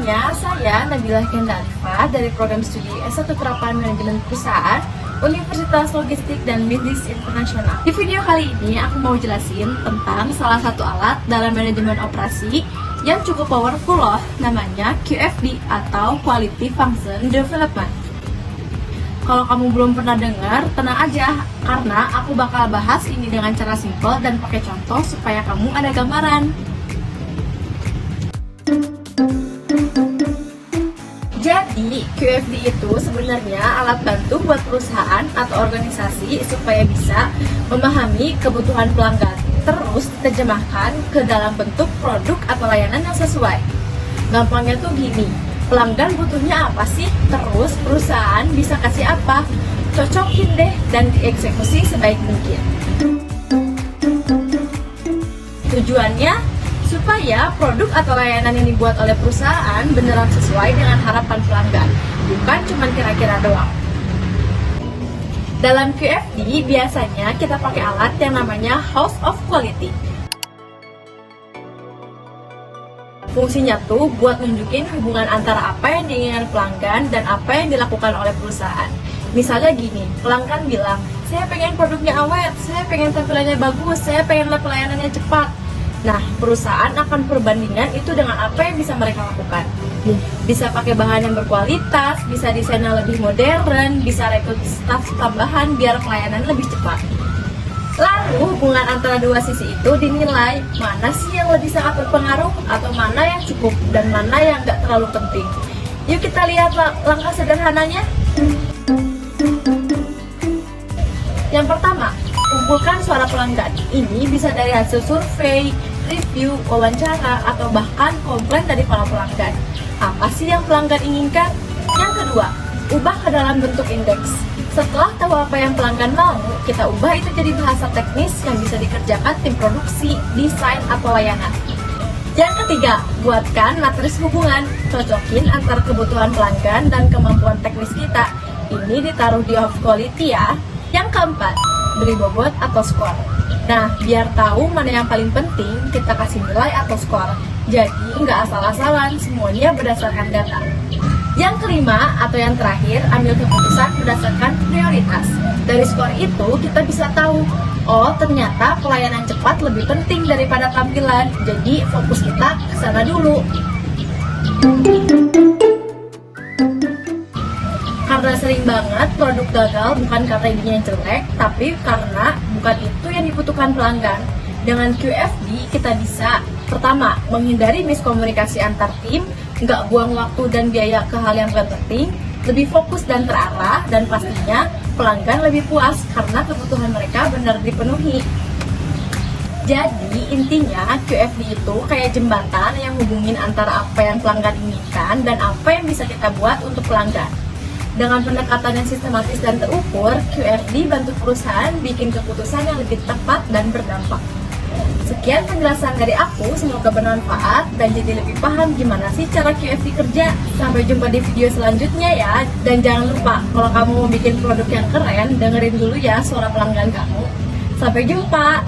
semuanya, saya Nabila Kendalifa dari program studi S1 Terapan Manajemen Perusahaan Universitas Logistik dan Bisnis Internasional. Di video kali ini aku mau jelasin tentang salah satu alat dalam manajemen operasi yang cukup powerful loh, namanya QFD atau Quality Function Development. Kalau kamu belum pernah dengar, tenang aja, karena aku bakal bahas ini dengan cara simple dan pakai contoh supaya kamu ada gambaran. Jadi, QFD itu sebenarnya alat bantu buat perusahaan atau organisasi supaya bisa memahami kebutuhan pelanggan, terus diterjemahkan ke dalam bentuk produk atau layanan yang sesuai. Gampangnya tuh gini, pelanggan butuhnya apa sih? Terus perusahaan bisa kasih apa? Cocokin deh dan dieksekusi sebaik mungkin. Tujuannya supaya produk atau layanan yang dibuat oleh perusahaan beneran sesuai dengan harapan pelanggan, bukan cuma kira-kira doang. Dalam QFD biasanya kita pakai alat yang namanya House of Quality. Fungsinya tuh buat nunjukin hubungan antara apa yang diinginkan pelanggan dan apa yang dilakukan oleh perusahaan. Misalnya gini, pelanggan bilang, saya pengen produknya awet, saya pengen tampilannya bagus, saya pengen pelayanannya cepat. Nah, perusahaan akan perbandingan itu dengan apa yang bisa mereka lakukan. Bisa pakai bahan yang berkualitas, bisa desainnya lebih modern, bisa rekrut staf tambahan biar pelayanan lebih cepat. Lalu, hubungan antara dua sisi itu dinilai mana sih yang lebih sangat berpengaruh atau mana yang cukup dan mana yang nggak terlalu penting. Yuk kita lihat langkah sederhananya. Yang pertama, kumpulkan suara pelanggan. Ini bisa dari hasil survei, review, wawancara, atau bahkan komplain dari para pelanggan. Apa sih yang pelanggan inginkan? Yang kedua, ubah ke dalam bentuk indeks. Setelah tahu apa yang pelanggan mau, kita ubah itu jadi bahasa teknis yang bisa dikerjakan tim produksi, desain, atau layanan. Yang ketiga, buatkan matriks hubungan. Cocokin antara kebutuhan pelanggan dan kemampuan teknis kita. Ini ditaruh di of quality ya. Yang keempat, beri bobot atau skor. Nah, biar tahu mana yang paling penting, kita kasih nilai atau skor. Jadi, nggak asal-asalan, semuanya berdasarkan data. Yang kelima, atau yang terakhir, ambil keputusan berdasarkan prioritas. Dari skor itu, kita bisa tahu, oh ternyata pelayanan cepat lebih penting daripada tampilan. Jadi, fokus kita ke sana dulu. Karena sering banget produk gagal bukan karena idenya yang jelek, tapi karena bukan itu yang dibutuhkan pelanggan. Dengan QFD kita bisa, pertama, menghindari miskomunikasi antar tim, nggak buang waktu dan biaya ke hal yang gak penting, lebih fokus dan terarah, dan pastinya pelanggan lebih puas karena kebutuhan mereka benar dipenuhi. Jadi intinya QFD itu kayak jembatan yang hubungin antara apa yang pelanggan inginkan dan apa yang bisa kita buat untuk pelanggan. Dengan pendekatan yang sistematis dan terukur, QFD bantu perusahaan bikin keputusan yang lebih tepat dan berdampak. Sekian penjelasan dari aku, semoga bermanfaat dan jadi lebih paham gimana sih cara QFD kerja. Sampai jumpa di video selanjutnya ya. Dan jangan lupa, kalau kamu mau bikin produk yang keren, dengerin dulu ya suara pelanggan kamu. Sampai jumpa!